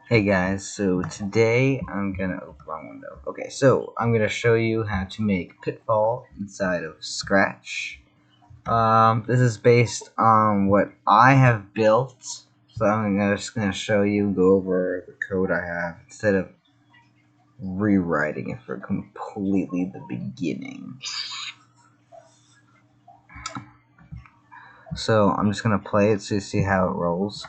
Hey guys, so today I'm gonna wrong window. Okay, so I'm gonna show you how to make Pitfall inside of Scratch. This is based on what I have built, so just gonna show you, go over the code I have instead of rewriting it for completely the beginning. So I'm just gonna play it so you see how it rolls.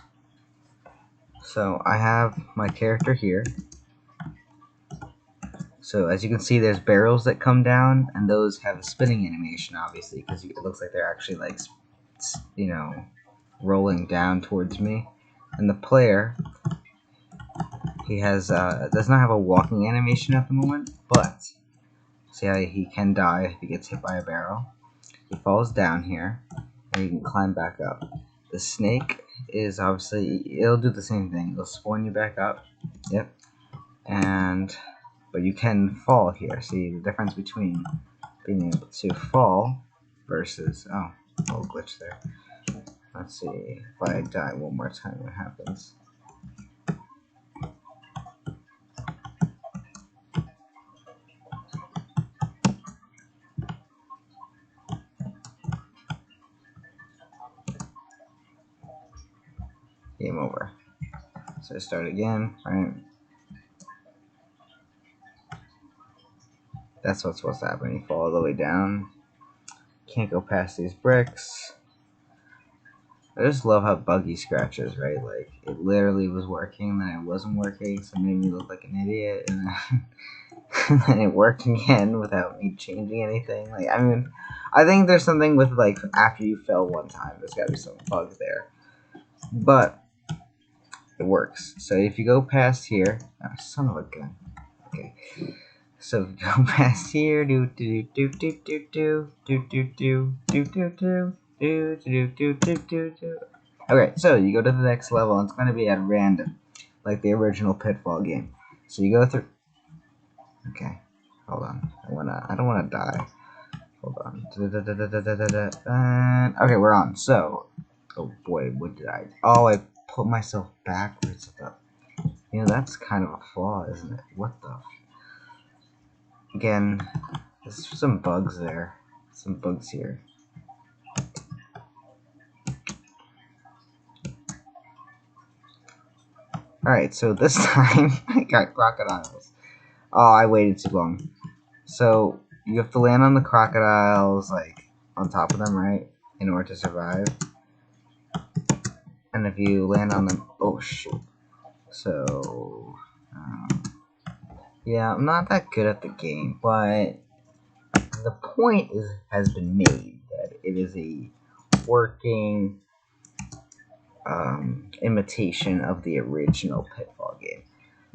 So I have my character here. So as you can see, there's barrels that come down, and those have a spinning animation, obviously, because it looks like they're actually like, rolling down towards me. And the player, he has does not have a walking animation at the moment, but see how he can die if he gets hit by a barrel. He falls down here, and he can climb back up. The snake is obviously, it'll do the same thing. It'll spawn you back up. Yep. But you can fall here. See the difference between being able to fall versus, oh, a little glitch there. Let's see, if I die one more time, what happens? Game over. So start again, right? That's what's supposed to happen. You fall all the way down. Can't go past these bricks. I just love how buggy Scratch is, right? Like, it literally was working, then it wasn't working, so it made me look like an idiot, and then it worked again without me changing anything. Like, I mean, I think there's something with, like, after you fail one time, there's gotta be some bugs there. But it works. So if you go past here, oh, son of a gun. Okay. So if you go past here, do do do do do do do do do do do do do do do do do do. Okay, so you go to the next level, and it's going to be at random, like the original Pitfall game. So you go through. Okay, hold on. I don't wanna die. Hold on. Okay, we're on. So, oh boy, what did I? Oh, I put myself backwards. You know, that's kind of a flaw, isn't it? What the? Again, there's some bugs there. Some bugs here. Alright, so this time I got crocodiles. Oh, I waited too long. So you have to land on the crocodiles, like on top of them, right? In order to survive. And if you land on them, oh shoot. So, yeah, I'm not that good at the game, but the point has been made that it is a working imitation of the original Pitfall game.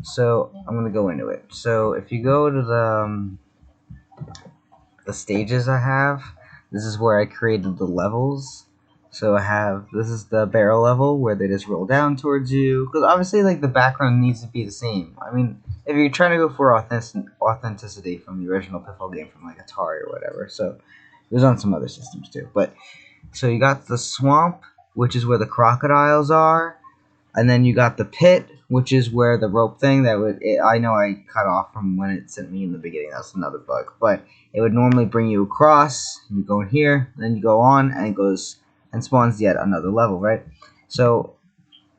So I'm gonna go into it. So if you go to the stages I have, this is where I created the levels. So I have, this is the barrel level where they just roll down towards you, because obviously like the background needs to be the same. I mean, if you're trying to go for authenticity from the original Pitfall game from like Atari or whatever, so it was on some other systems too. But so you got the swamp, which is where the crocodiles are, and then you got the pit, which is where the rope thing that I know I cut off from when it sent me in the beginning. That's another bug, but it would normally bring you across. You go in here, then you go on, and it goes and spawns yet another level, right? So,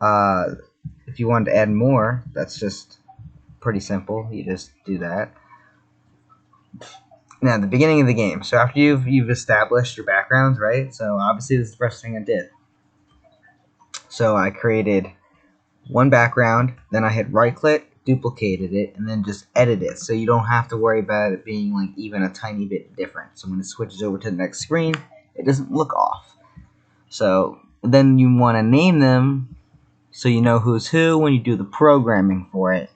if you wanted to add more, that's just pretty simple. You just do that. Now, the beginning of the game. So after you've established your backgrounds, right? So obviously this is the first thing I did. So I created one background, then I hit right click, duplicated it, and then just edit it, so you don't have to worry about it being like even a tiny bit different. So when it switches over to the next screen, it doesn't look off. So then you want to name them so you know who's who when you do the programming for it.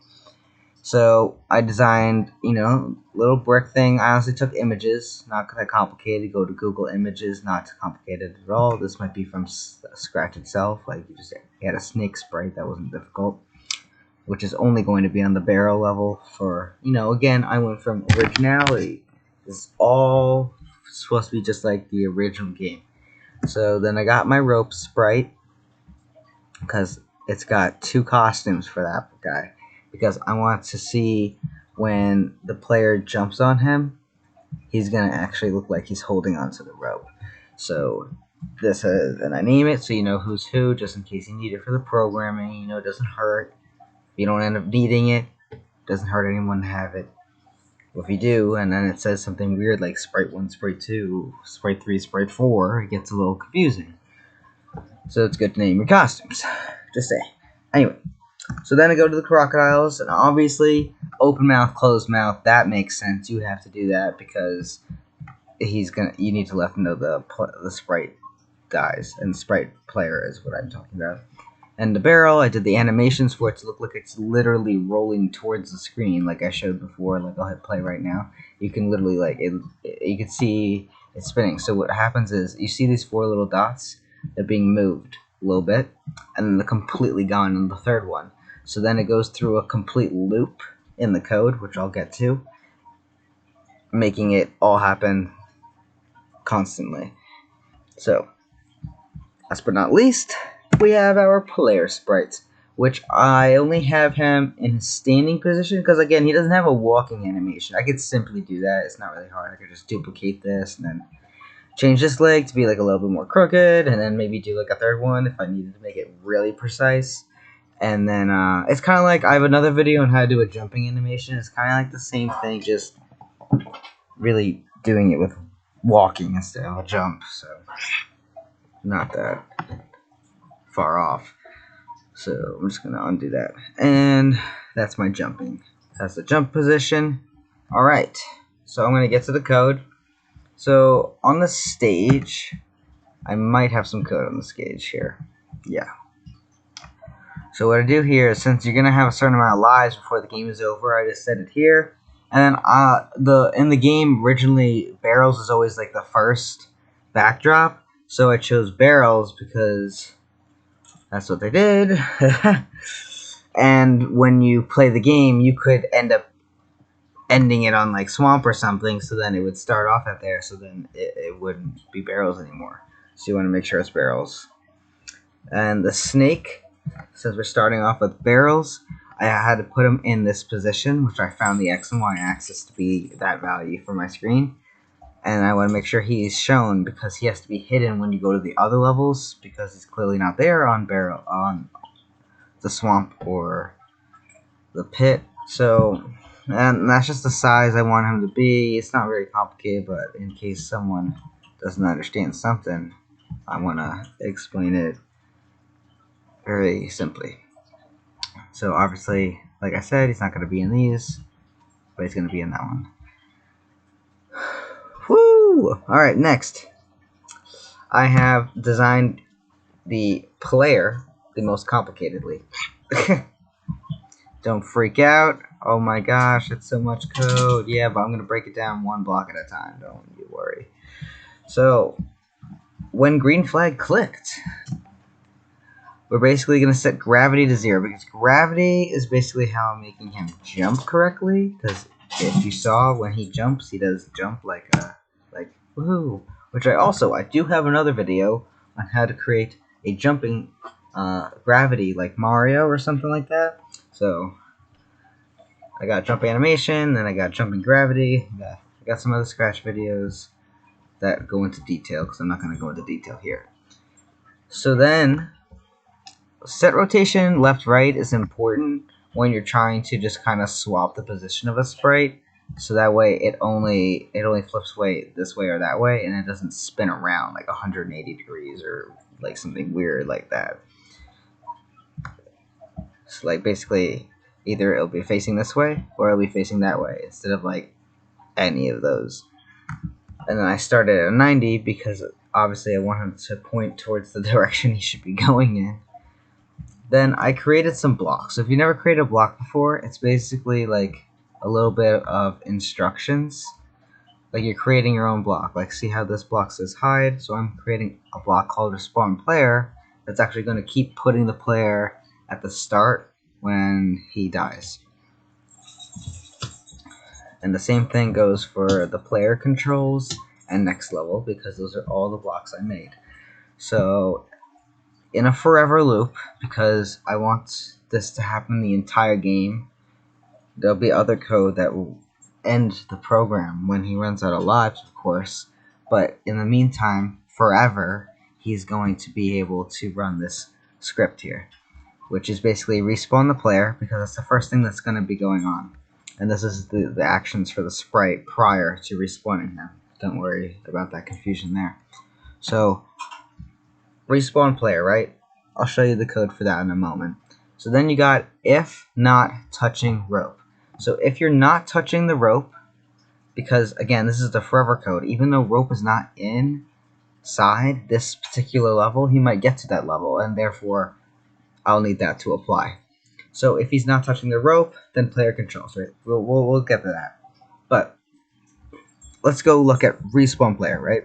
So I designed, little brick thing. I honestly took images, not that complicated. Go to Google Images, not too complicated at all. This might be from Scratch itself. Like you just had a snake sprite that wasn't difficult, which is only going to be on the barrel level for, again, I went from originality. This is all supposed to be just like the original game. So then I got my rope sprite, because it's got 2 costumes for that guy, because I want to see when the player jumps on him, he's gonna actually look like he's holding onto the rope. So this is, and I name it so you know who's who, just in case you need it for the programming. You know, it doesn't hurt. You don't end up needing it. It doesn't hurt anyone to have it. Well, if you do, and then it says something weird like Sprite 1, Sprite 2, Sprite 3, Sprite 4, it gets a little confusing. So it's good to name your costumes. Just say. Anyway, so then I go to the crocodiles, and obviously, open mouth, closed mouth, that makes sense. You have to do that because you need to let him know the Sprite dies, and Sprite player is what I'm talking about. And the barrel, I did the animations for it to look like it's literally rolling towards the screen, like I showed before. Like, I'll hit play right now. You can literally, like, you can see it spinning. So what happens is, you see these 4 little dots? They're being moved a little bit, and then they're completely gone on the 3rd one. So then it goes through a complete loop in the code, which I'll get to, making it all happen constantly. So, last but not least, we have our player sprites, which I only have him in his standing position because, again, he doesn't have a walking animation. I could simply do that. It's not really hard. I could just duplicate this and then change this leg to be like a little bit more crooked, and then maybe do like a 3rd one if I needed to make it really precise. And then it's kind of like, I have another video on how to do a jumping animation. It's kind of like the same thing, just really doing it with walking instead of a jump. So not that far off. So I'm just gonna undo that, and that's my jumping. That's the jump position. All right, so I'm gonna get to the code. So on the stage, I might have some code on the stage here. Yeah. So what I do here is, since you're gonna have a certain amount of lives before the game is over, I just set it here. And then in the game originally, barrels is always like the first backdrop. So I chose barrels because that's what they did. And when you play the game, you could end up ending it on like swamp or something, so then it would start off at there, so then it wouldn't be barrels anymore. So you want to make sure it's barrels. And the snake, since we're starting off with barrels, I had to put him in this position, which I found the X and Y axis to be that value for my screen. And I want to make sure he's shown because he has to be hidden when you go to the other levels, because he's clearly not there on the swamp or the pit. So, and that's just the size I want him to be. It's not very complicated, but in case someone doesn't understand something, I want to explain it very simply. So obviously, like I said, he's not going to be in these, but he's going to be in that one. Woo! Alright, next. I have designed the player the most complicatedly. Don't freak out. Oh my gosh, it's so much code. Yeah, but I'm going to break it down 1 block at a time. Don't you worry. So, when green flag clicked, we're basically going to set gravity to 0, because gravity is basically how I'm making him jump correctly. Because if you saw when he jumps, he does jump like woohoo. Which I do have another video on how to create a jumping gravity like Mario or something like that. So I got jump animation, then I got jumping gravity. I got some other scratch videos that go into detail, because I'm not going to go into detail here. So then, set rotation left right is important when you're trying to just kind of swap the position of a sprite, so that way it only flips this way or that way, and it doesn't spin around like 180 degrees or like something weird like that. So like basically, either it'll be facing this way or it'll be facing that way instead of like any of those. And then I started at 90 because obviously I want him to point towards the direction he should be going in. Then I created some blocks. So if you never created a block before, it's basically like a little bit of instructions. Like you're creating your own block. Like, see how this block says hide? So I'm creating a block called respawn player that's actually going to keep putting the player at the start when he dies. And the same thing goes for the player controls and next level, because those are all the blocks I made. So in a forever loop because I want this to happen the entire game. There'll be other code that will end the program when he runs out of lives, of course. But in the meantime, forever, he's going to be able to run this script here, which is basically respawn the player, because that's the first thing that's going to be going on. And this is the actions for the sprite prior to respawning him. Don't worry about that confusion there. So, respawn player, right? I'll show you the code for that in a moment. So then you got if not touching rope. So if you're not touching the rope, because again, this is the forever code, even though rope is not inside this particular level, he might get to that level, and therefore I'll need that to apply. So if he's not touching the rope, then player controls, right? We'll get to that. But let's go look at respawn player, right?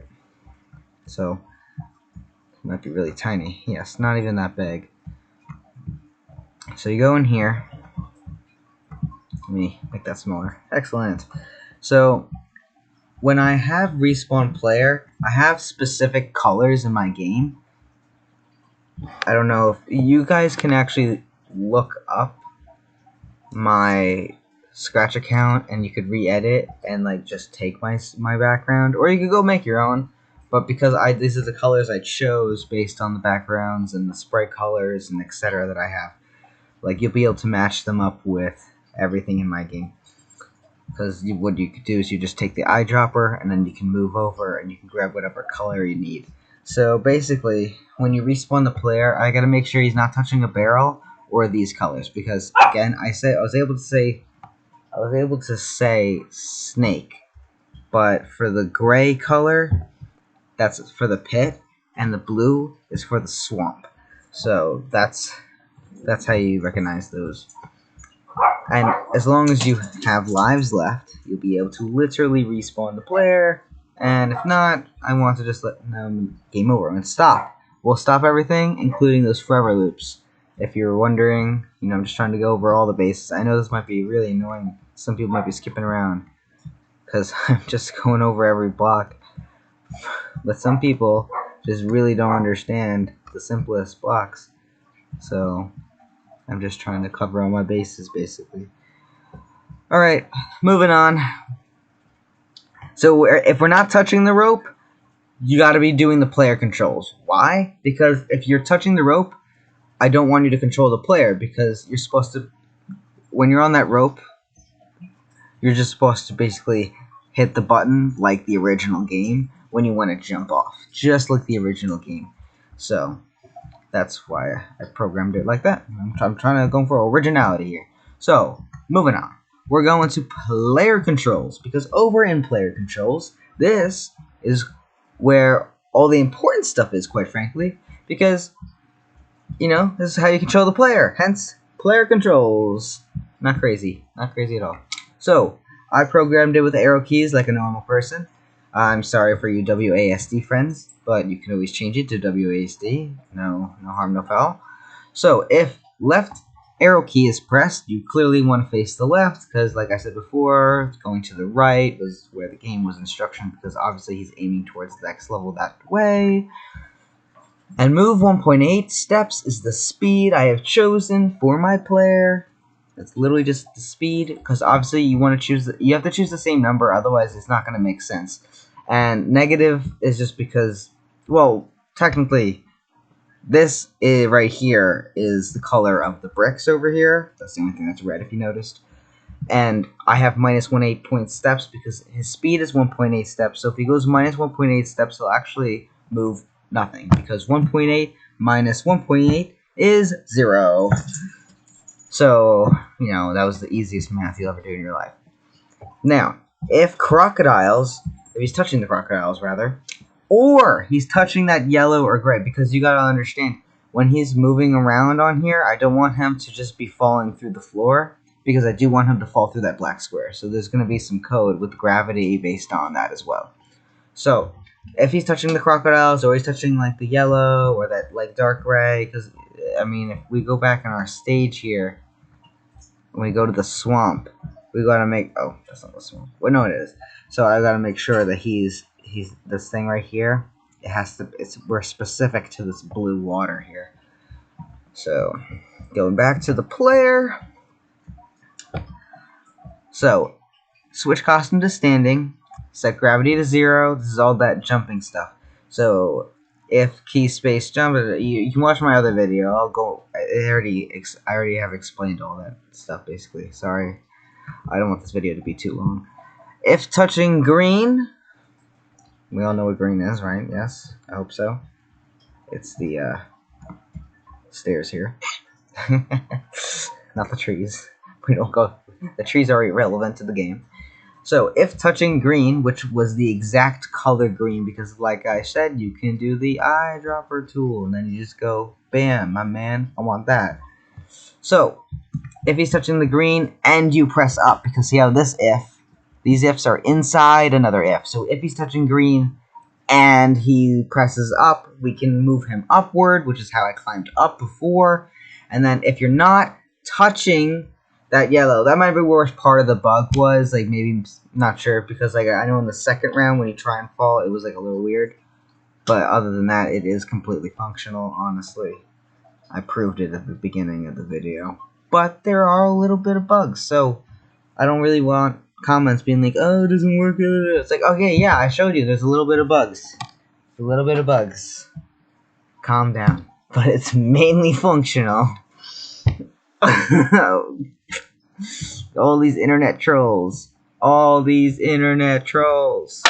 So it might be really tiny. Yes, not even that big. So you go in here. Let me make that smaller. Excellent. So when I have respawn player, I have specific colors in my game. I don't know if you guys can actually look up my Scratch account and you could re-edit and like just take my background, or you could go make your own. But because these are the colors I chose based on the backgrounds and the sprite colors and etc. that I have, like you'll be able to match them up with everything in my game. Because what you could do is you just take the eyedropper and then you can move over and you can grab whatever color you need. So basically, when you respawn the player, I gotta make sure he's not touching a barrel or these colors, because again, I was able to say snake, but for the gray color, that's for the pit, and the blue is for the swamp. So that's how you recognize those. And as long as you have lives left, you'll be able to literally respawn the player. And if not, I want to just let them game over and stop. We'll stop everything, including those forever loops. If you're wondering, I'm just trying to go over all the bases. I know this might be really annoying. Some people might be skipping around because I'm just going over every block. But some people just really don't understand the simplest blocks. So I'm just trying to cover all my bases, basically. Alright, moving on. So if we're not touching the rope, you got to be doing the player controls. Why? Because if you're touching the rope, I don't want you to control the player, because you're supposed to, when you're on that rope, you're just supposed to basically hit the button like the original game when you want to jump off, just like the original game. So that's why I programmed it like that. I'm trying to go for originality here. So, moving on. We're going to player controls, because over in player controls, this is where all the important stuff is, quite frankly, because, this is how you control the player, hence player controls. Not crazy at all. So, I programmed it with arrow keys like a normal person. I'm sorry for you WASD friends, but you can always change it to WASD. No harm, no foul. So if left arrow key is pressed, you clearly want to face the left, because like I said before, going to the right was where the game was instruction, because obviously he's aiming towards the next level that way. And move 1.8 steps is the speed I have chosen for my player. It's literally just the speed, because obviously you want to choose you have to choose the same number, otherwise it's not going to make sense. And negative is just because, well, technically, this right here is the color of the bricks over here. That's the only thing that's red, if you noticed. And I have minus 1.8 point steps because his speed is 1.8 steps. So if he goes minus 1.8 steps, he'll actually move nothing, because 1.8 minus 1.8 is 0. So, that was the easiest math you'll ever do in your life. Now, if he's touching the crocodiles, rather, or he's touching that yellow or gray, because you gotta understand, when he's moving around on here, I don't want him to just be falling through the floor, because I do want him to fall through that black square. So there's gonna be some code with gravity based on that as well. So, if he's touching the crocodiles, or he's touching like the yellow, or that like dark gray, because, if we go back in our stage here, when we go to the swamp, we gotta make, oh, that's not the swamp. Well, no, it is. So I gotta make sure that he's this thing right here. We're specific to this blue water here. So, going back to the player. So, switch costume to standing. Set gravity to 0. This is all that jumping stuff. So, if key space jump, you can watch my other video. I'll go. I already have explained all that stuff basically. Sorry, I don't want this video to be too long. If touching green, we all know what green is, right? Yes, I hope so. It's the stairs here, not the trees. We don't go. The trees are irrelevant to the game. So if touching green, which was the exact color green, because like I said, you can do the eyedropper tool, and then you just go, bam, my man, I want that. So if he's touching the green and you press up, because see how this if, these ifs are inside another if. So if he's touching green and he presses up, we can move him upward, which is how I climbed up before. And then if you're not touching that yellow, that might be where part of the bug was, like maybe, not sure, because like I know in the second round when you try and fall, it was like a little weird. But other than that, it is completely functional, honestly. I proved it at the beginning of the video. But there are a little bit of bugs, so I don't really want comments being like, oh, it doesn't work. It's like, okay, yeah, I showed you, there's a little bit of bugs. A little bit of bugs. Calm down. But it's mainly functional. All these internet trolls. All these internet trolls.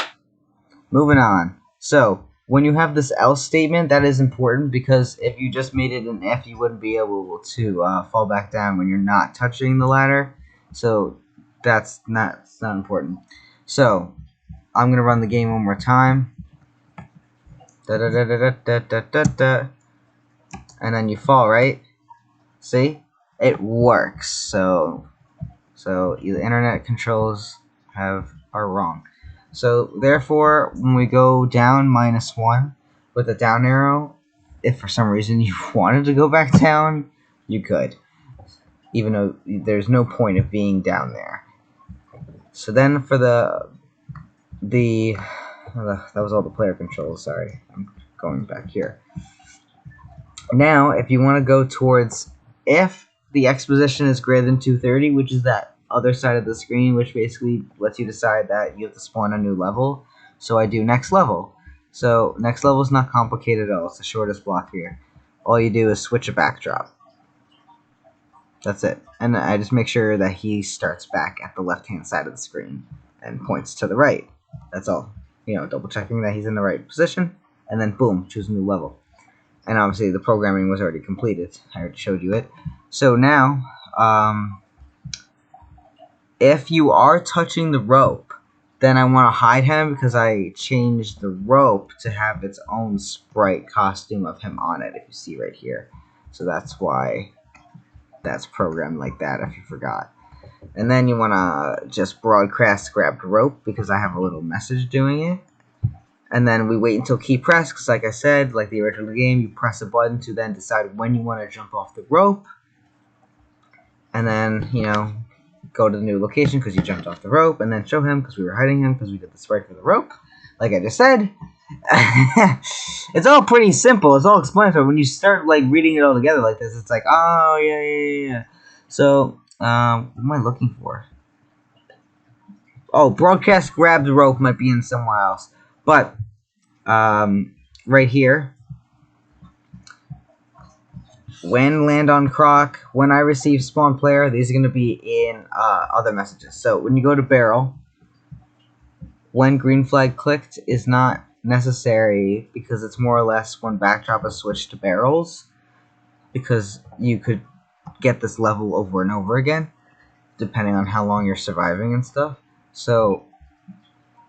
Moving on. So, when you have this else statement, that is important because if you just made it an if, you wouldn't be able to fall back down when you're not touching the ladder. So, that's not important. So, I'm going to run the game one more time. Da da da da da da da da. And then you fall, right? See? It works. So the internet controls are wrong. So therefore, when we go down -1 with the down arrow, if for some reason you wanted to go back down, you could, even though there's no point of being down there. So then for that was all the player controls. Sorry, I'm going back here. Now, if you want to go towards if the X position is greater than 230, which is that other side of the screen, which basically lets you decide that you have to spawn a new level. So I do next level. So next level is not complicated at all. It's the shortest block here. All you do is switch a backdrop. That's it. And I just make sure that he starts back at the left-hand side of the screen and points to the right. That's all. You know, double checking that he's in the right position, and then boom, choose a new level. And obviously the programming was already completed. I already showed you it. So now, if you are touching the rope, then I want to hide him because I changed the rope to have its own sprite costume of him on it, if you see right here. So that's why that's programmed like that, if you forgot. And then you want to just broadcast grabbed rope because I have a little message doing it. And then we wait until key press, because like I said, like the original game, you press a button to then decide when you want to jump off the rope. And then, you know, go to the new location because you jumped off the rope, and then show him because we were hiding him because we did the sprite for the rope, like I just said. It's all pretty simple. It's all explanatory. When you start like reading it all together like this, it's like, oh yeah. So, what am I looking for? Oh, broadcast grab the rope might be in somewhere else. But, right here, when land on croc, when I receive spawn player, these are going to be in other messages. So, when you go to barrel, when green flag clicked is not necessary because it's more or less when backdrop is switched to barrels, because you could get this level over and over again, depending on how long you're surviving and stuff. So,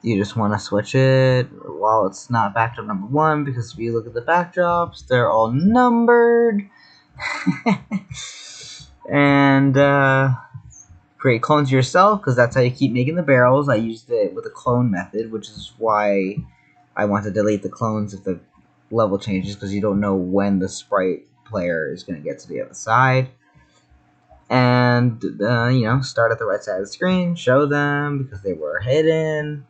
you just want to switch it while it's not backdrop number 1, because if you look at the backdrops, they're all numbered. And create clones yourself, because that's how you keep making the barrels. I used it with a clone method, which is why I want to delete the clones if the level changes, because you don't know when the sprite player is going to get to the other side. And you know, start at the right side of the screen, show them because they were hidden.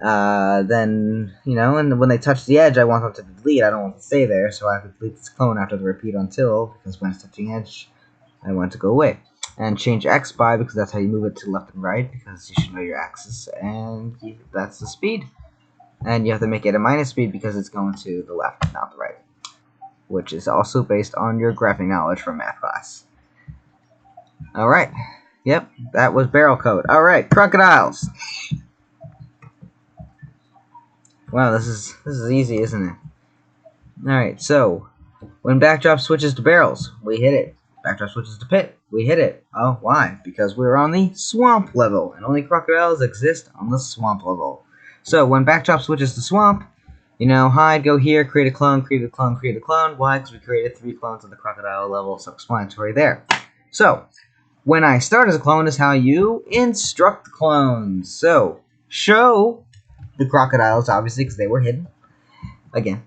then, and when they touch the edge, I want them to delete. I don't want to stay there, so I have to delete this clone after the repeat until, because when it's touching edge, I want it to go away. And change X by, because that's how you move it to left and right, because you should know your axis, and that's the speed. And you have to make it a minus speed because it's going to the left, not the right, which is also based on your graphing knowledge from math class. Alright, yep, that was barrel code. Alright, crocodiles. Wow, this is easy, isn't it? Alright, so when backdrop switches to barrels, we hit it. Backdrop switches to pit, we hit it. Oh, why? Because we're on the swamp level, and only crocodiles exist on the swamp level. So when backdrop switches to swamp, hide, go here, create a clone, create a clone, create a clone. Why? Because we created 3 clones at the crocodile level, self-explanatory there. So when I start as a clone is how you instruct the clones. So show the crocodiles, obviously, because they were hidden. Again.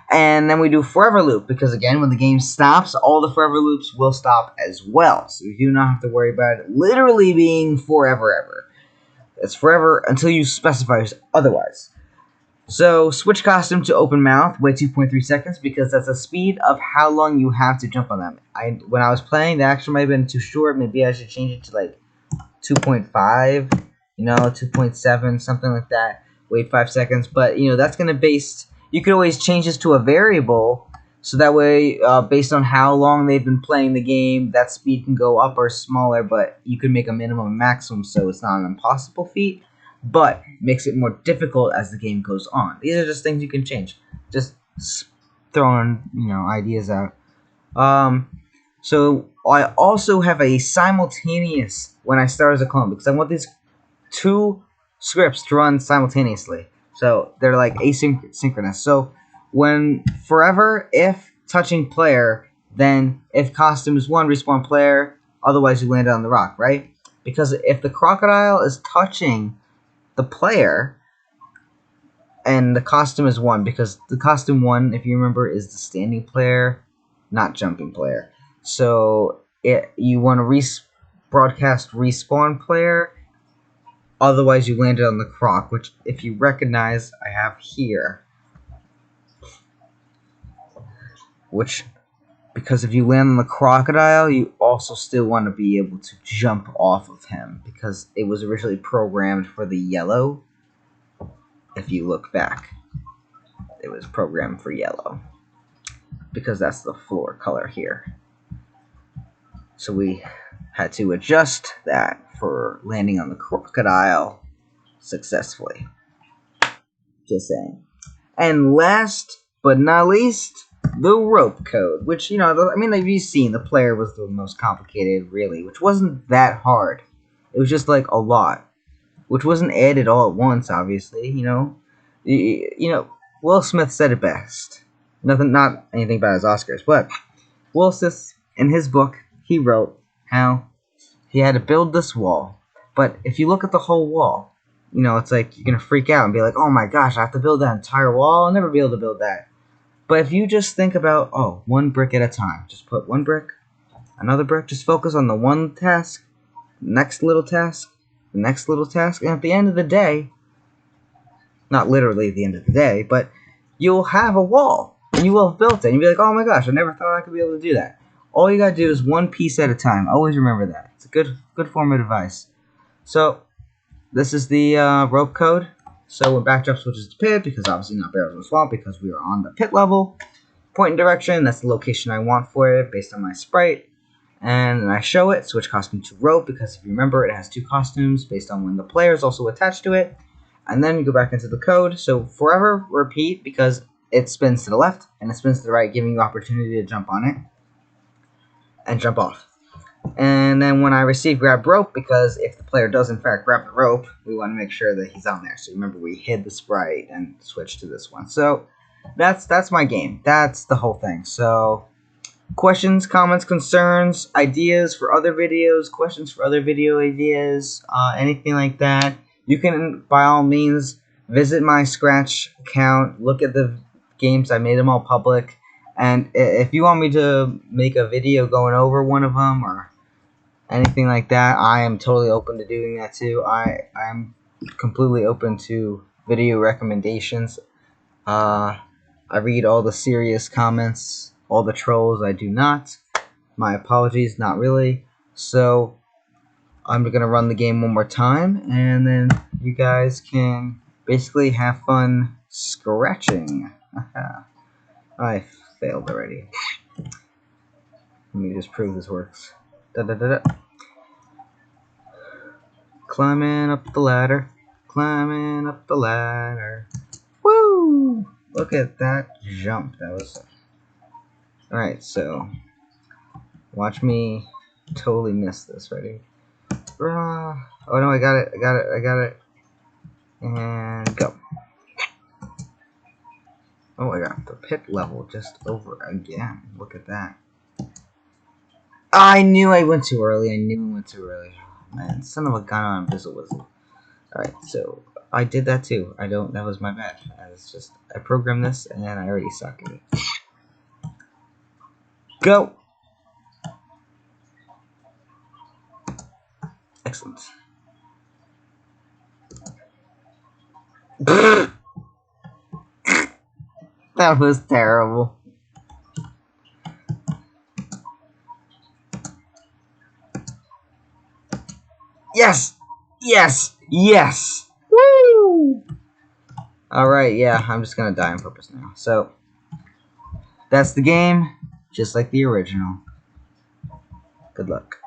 And then we do forever loop, because again, when the game stops, all the forever loops will stop as well. So you do not have to worry about it literally being forever ever. It's forever until you specify otherwise. So switch costume to open mouth, wait 2.3 seconds, because that's the speed of how long you have to jump on them. When I was playing, the action might have been too short. Maybe I should change it to like 2.5, 2.7, something like that. Wait 5 seconds, but that's going to base. You could always change this to a variable, so that way, based on how long they've been playing the game, that speed can go up or smaller, but you can make a minimum and maximum, so it's not an impossible feat, but makes it more difficult as the game goes on. These are just things you can change. Just throwing, ideas out. So I also have a simultaneous when I start as a clone, because I want these 2 scripts to run simultaneously. So they're like asynchronous. So when forever, if touching player, then if costume is 1, respawn player, otherwise you land on the rock, right? Because if the crocodile is touching the player and the costume is 1, because the costume 1, if you remember, is the standing player, not jumping player. So you want to broadcast respawn player. Otherwise, you landed on the croc, which, if you recognize, I have here. Which, because if you land on the crocodile, you also still want to be able to jump off of him, because it was originally programmed for the yellow. If you look back, it was programmed for yellow, because that's the floor color here. So we had to adjust that for landing on the crocodile successfully. Just saying. And last but not least, the rope code, which, like you've seen, the player was the most complicated, really, which wasn't that hard. It was just like a lot, which wasn't added all at once, obviously. Will Smith said it best. Not anything about his Oscars, but Will Smith, in his book, he wrote how he had to build this wall. But if you look at the whole wall, it's like you're going to freak out and be like, oh my gosh, I have to build that entire wall? I'll never be able to build that. But if you just think about, 1 brick at a time, just put 1 brick, another brick, just focus on the one task, next little task, the next little task, and at the end of the day, not literally at the end of the day, but you'll have a wall, and you will have built it, and you'll be like, oh my gosh, I never thought I could be able to do that. All you gotta do is 1 piece at a time. Always remember that. It's a good form of advice. So, this is the rope code. So when backdrop switches to pit, because obviously not barrels in the swamp, because we are on the pit level. Point and direction, that's the location I want for it based on my sprite. And then I show it, switch costume to rope, because if you remember, it has 2 costumes based on when the player is also attached to it. And then you go back into the code. So forever repeat, because it spins to the left and it spins to the right, giving you opportunity to jump on it and jump off. And then when I receive grab rope, because if the player does in fact grab the rope, we want to make sure that he's on there. So remember, we hid the sprite and switched to this one. So that's my game. That's the whole thing. So questions, comments, concerns, ideas for other videos, questions for other video ideas, anything like that, you can by all means visit my Scratch account, look at the games. I made them all public. And if you want me to make a video going over one of them or anything like that, I am totally open to doing that too. I'm completely open to video recommendations. I read all the serious comments, all the trolls I do not. My apologies, not really. So I'm gonna run the game one more time, and then you guys can basically have fun scratching. I failed already. Let me just prove this works. Da da da da. Climbing up the ladder. Climbing up the ladder. Woo! Look at that jump. That was... Alright, so... Watch me totally miss this. Ready? Oh no, I got it. I got it. I got it. And go. Oh, I got the pit level just over again. Look at that. I knew I went too early. I knew I went too early. Man, son of a gun on Bizzle Whistle. Alright, so I did that too. That was my bad. I programmed this and I already suck at it. Go! Excellent. That was terrible. Yes! Yes! Yes! Woo! Alright, yeah, I'm just gonna die on purpose now. So, that's the game, just like the original. Good luck.